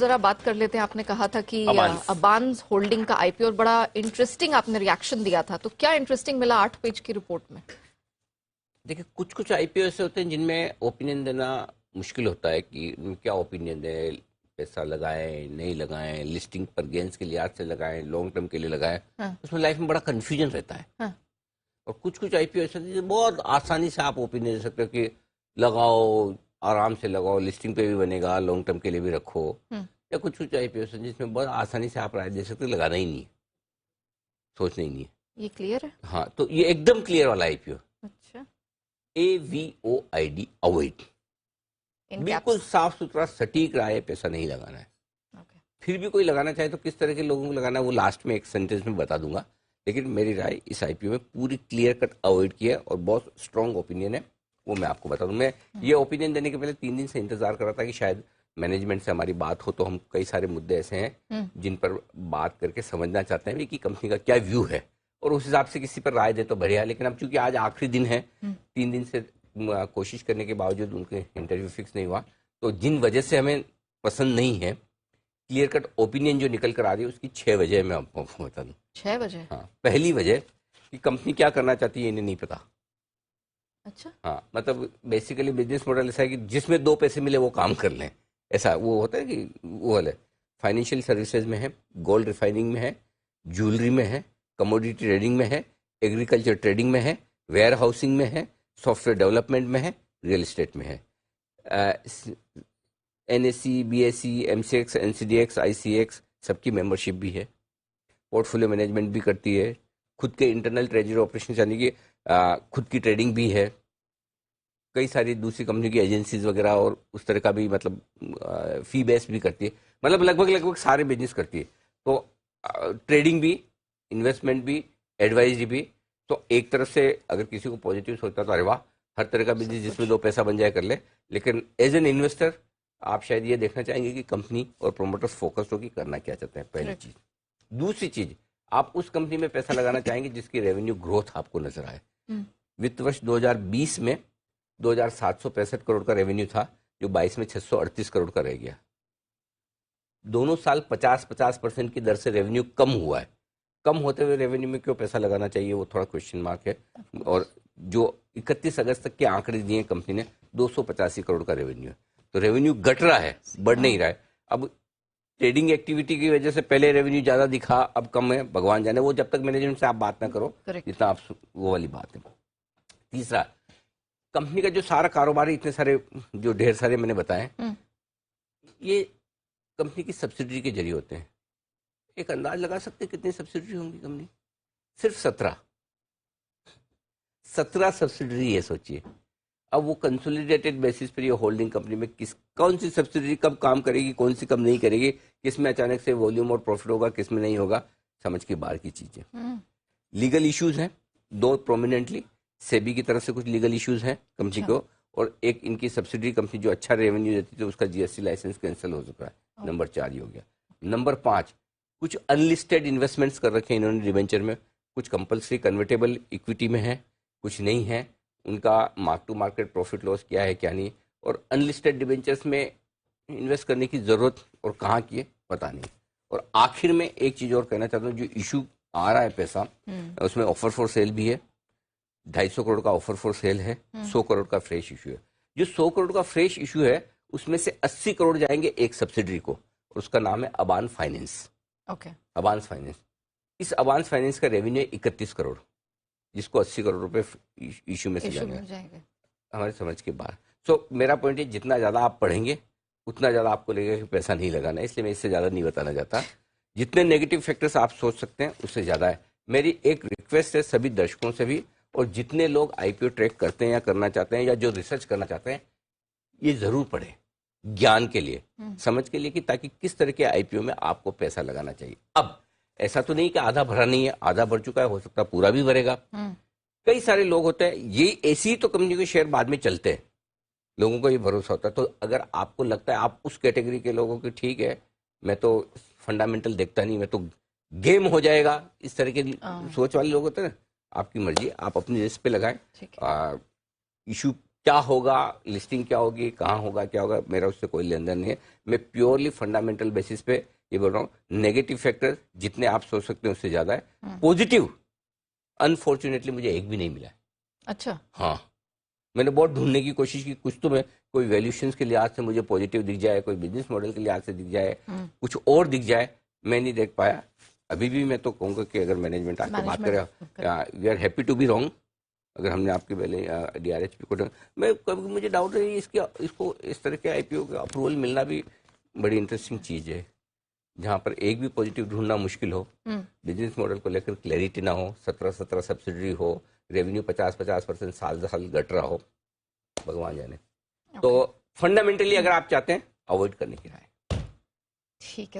जरा बात कर लेते हैं। आपने कहा था कि अबांस होल्डिंग का आईपीओ बड़ा इंटरेस्टिंग आपने रिएक्शन दिया था, तो क्या इंटरेस्टिंग मिला 8 पेज की रिपोर्ट में? देखिए, कुछ कुछ आईपीओ ऐसे होते हैं जिनमें ओपिनियन देना मुश्किल होता है कि क्या ओपिनियन दें, पैसा लगाएं नहीं लगाएं, लिस्टिंग पर गेंस के लिहाज से लगाएं, लॉन्ग टर्म के लिए लगाएं। हाँ। उसमें लाइफ में बड़ा कन्फ्यूजन रहता है। हाँ। और कुछ कुछ आईपीओ ऐसे होते हैं बहुत आसानी से आप ओपिनियन दे सकते हो कि लगाओ, आराम से लगाओ, लिस्टिंग पे भी बनेगा, लॉन्ग टर्म के लिए भी रखो। या कुछ कुछ आईपीओ हैं जिसमें बहुत आसानी से आप राय दे सकते हो, लगाना ही नहीं है, सोचना ही नहीं है। ये क्लियर है? हाँ, तो ये एकदम क्लियर वाला आईपीओ। अच्छा। AVOID, अवॉइड, बिल्कुल साफ सुथरा सटीक राय, पैसा नहीं लगाना है। फिर भी कोई लगाना चाहे तो किस तरह के लोगों को लगाना है वो लास्ट में एक सेंटेंस में बता दूंगा, लेकिन मेरी राय इस आईपीओ में पूरी क्लियर कट अवॉइड की है और बहुत स्ट्रांग ओपिनियन है, वो मैं आपको बता दूं। मैं ये ओपिनियन देने के पहले 3 दिन से इंतजार कर रहा था कि शायद मैनेजमेंट से हमारी बात हो, तो हम कई सारे मुद्दे ऐसे हैं जिन पर बात करके समझना चाहते हैं कि कंपनी का क्या व्यू है और उस हिसाब से किसी पर राय दे तो बढ़िया। लेकिन अब चूंकि आज आखिरी दिन है, 3 दिन से कोशिश करने के बावजूद उनके इंटरव्यू फिक्स नहीं हुआ, तो जिन वजह से हमें पसंद नहीं है, क्लियर कट ओपिनियन जो निकल कर आ रही है उसकी 6 वजह मैं आपको बता दूं। 6 वजह? हाँ, पहली वजह कि कंपनी क्या करना चाहती है इन्हें नहीं पता। अच्छा। हाँ, मतलब बेसिकली बिजनेस मॉडल ऐसा है कि जिसमें 2 पैसे मिले वो काम कर लें, ऐसा वो होता है कि वो वाले फाइनेंशियल सर्विसेज में है, गोल्ड रिफाइनिंग में है, ज्वेलरी में है, कमोडिटी ट्रेडिंग में है, एग्रीकल्चर ट्रेडिंग में है, वेयर हाउसिंग में है, सॉफ्टवेयर डेवलपमेंट में है, रियल एस्टेट में है, NSE, BSE, MCX, NCDX, ICX सबकी मेंबरशिप भी है, पोर्टफोलियो मैनेजमेंट भी करती है, खुद के इंटरनल ट्रेजरी ऑपरेशन यानी कि खुद की ट्रेडिंग भी है, कई सारी दूसरी कंपनी की एजेंसीज वगैरह और उस तरह का भी मतलब फी बेस भी करती है, मतलब लगभग सारे बिजनेस करती है। तो ट्रेडिंग भी, इन्वेस्टमेंट भी, एडवाइजरी भी। तो एक तरफ से अगर किसी को पॉजिटिव सोचता तो अरे वाह, हर तरह का बिजनेस जिसमें 2 पैसा बन जाए कर ले। लेकिन एज एन इन्वेस्टर आप शायद ये देखना चाहेंगे कि कंपनी और प्रोमोटर्स फोकस्ड हो कि करना क्या चाहते हैं, पहली चीज। दूसरी चीज, आप उस कंपनी में पैसा लगाना चाहेंगे जिसकी रेवेन्यू ग्रोथ आपको नजर आए। वित्त वर्ष 2020 में 2,765 करोड़ का रेवेन्यू था, जो 22 में 638 करोड़ का रह गया। दोनों साल 50-50% की दर से रेवेन्यू कम हुआ है। कम होते हुए रेवेन्यू में क्यों पैसा लगाना चाहिए, वो थोड़ा क्वेश्चन मार्क है। और जो 31 अगस्त तक के आंकड़े दिए कंपनी ने, 285 करोड़ का रेवेन्यू है। तो रेवेन्यू घट रहा है, बढ़ नहीं रहा है। अब ट्रेडिंग एक्टिविटी की वजह से पहले रेवेन्यू ज्यादा दिखा, अब कम है, भगवान जाने, वो जब तक मैनेजमेंट से आप बात ना करो जितना आप, वो वाली बात है। तीसरा, कंपनी का जो सारा कारोबार है, इतने सारे जो ढेर सारे मैंने बताए, ये कंपनी की सब्सिडरी के जरिए होते हैं। एक अंदाज लगा सकते हैं कितनी सब्सिडरी होंगी कंपनी? सिर्फ 17 सब्सिडरी है, सोचिए। अब वो कंसोलिडेटेड बेसिस पर ये होल्डिंग कंपनी में कौन सी सब्सिडरी कब काम करेगी, कौन सी कब नहीं करेगी, किसमें अचानक से वॉल्यूम और प्रॉफिट होगा, किसमें नहीं होगा, समझ के बाहर की चीजें। लीगल इश्यूज हैं 2 प्रोमिनेंटली, सेबी की तरफ से कुछ लीगल इश्यूज हैं कंपनी को, और एक इनकी सब्सिडरी कंपनी जो अच्छा रेवेन्यू देती थी उसका GST लाइसेंस कैंसिल हो चुका है। नंबर 4 ही हो गया। नंबर 5, कुछ अनलिस्टेड इन्वेस्टमेंट्स कर रखे हैं इन्होंने डिवेंचर में, कुछ कंपल्सरी कन्वर्टेबल इक्विटी में है, कुछ नहीं है। उनका mark to market profit loss क्या है क्या नहीं, और अनलिस्टेड डिवेंचर्स में इन्वेस्ट करने की जरूरत और कहाँ की है पता नहीं। और आखिर में एक चीज और कहना चाहता हूँ, जो इशू आ रहा है पैसा, उसमें ऑफर फॉर सेल भी है, 250 करोड़ का ऑफर फॉर सेल है, 100 करोड़ का फ्रेश इशू है। जो 100 करोड़ का फ्रेश इशू है उसमें से 80 करोड़ जाएंगे एक सब्सिडरी को, और उसका नाम है अबान फाइनेंस। अबान फाइनेंस, इस अबान फाइनेंस का रेवेन्यू 31 करोड़, जिसको 80 करोड़ रुपए इशू में से जाएंगे, हमारे समझ के बाहर। सो मेरा पॉइंट है, जितना ज्यादा आप पढ़ेंगे उतना ज्यादा आपको लगेगा कि पैसा नहीं लगाना, इसलिए मैं इससे ज्यादा नहीं बताना चाहता। जितने नेगेटिव फैक्टर्स आप सोच सकते हैं उससे ज्यादा है। मेरी एक रिक्वेस्ट है सभी दर्शकों से भी, और जितने लोग आईपीओ ट्रैक करते हैं या करना चाहते हैं या जो रिसर्च करना चाहते हैं, ये जरूर पढ़ें, ज्ञान के लिए, समझ के लिए, कि ताकि किस तरह के आईपीओ में आपको पैसा लगाना चाहिए। अब ऐसा तो नहीं कि आधा भरा नहीं है, आधा भर चुका है, हो सकता है पूरा भी भरेगा। कई सारे लोग होते हैं, ये ऐसी तो कंपनी के शेयर बाद में चलते हैं, लोगों को ये भरोसा होता है। तो अगर आपको लगता है आप उस कैटेगरी के लोगों की, ठीक है मैं तो फंडामेंटल देखता नहीं, मैं तो गेम हो जाएगा, इस तरह के सोच वाले लोग होते हैं, आपकी मर्जी, आप अपनी रिस्क पे लगाएं। इशू क्या होगा, लिस्टिंग क्या होगी, कहाँ होगा, क्या होगा, मेरा उससे कोई लेन देन नहीं है। मैं प्योरली फंडामेंटल बेसिस पे ये बोल रहा हूँ। नेगेटिव फैक्टर जितने आप सोच सकते हैं उससे ज्यादा है। पॉजिटिव अनफॉर्चुनेटली मुझे एक भी नहीं मिला है। अच्छा। हाँ, मैंने बहुत ढूंढने की कोशिश की, कुछ तो मैं कोई वैल्यूएशंस के लिहाज से मुझे पॉजिटिव दिख जाए, कोई बिजनेस मॉडल के लिहाज से दिख जाए, कुछ और दिख जाए, मैं नहीं देख पाया। अभी भी मैं तो कहूँगा कि अगर मैनेजमेंट आके बात करे, we are happy to be wrong. अगर हमने आपके पहले DRHP को, मैं कभी मुझे डाउट है इसको इस तरह के IPO का अप्रूवल मिलना भी बड़ी इंटरेस्टिंग चीज है, जहाँ पर एक भी पॉजिटिव ढूंढना मुश्किल हो, बिजनेस मॉडल को लेकर क्लैरिटी ना हो, 17 सब्सिडरी हो, रेवेन्यू 50% साल साल घट रहा हो, भगवान जाने। तो फंडामेंटली अगर आप चाहते हैं, अवॉइड करने की राय। ठीक है।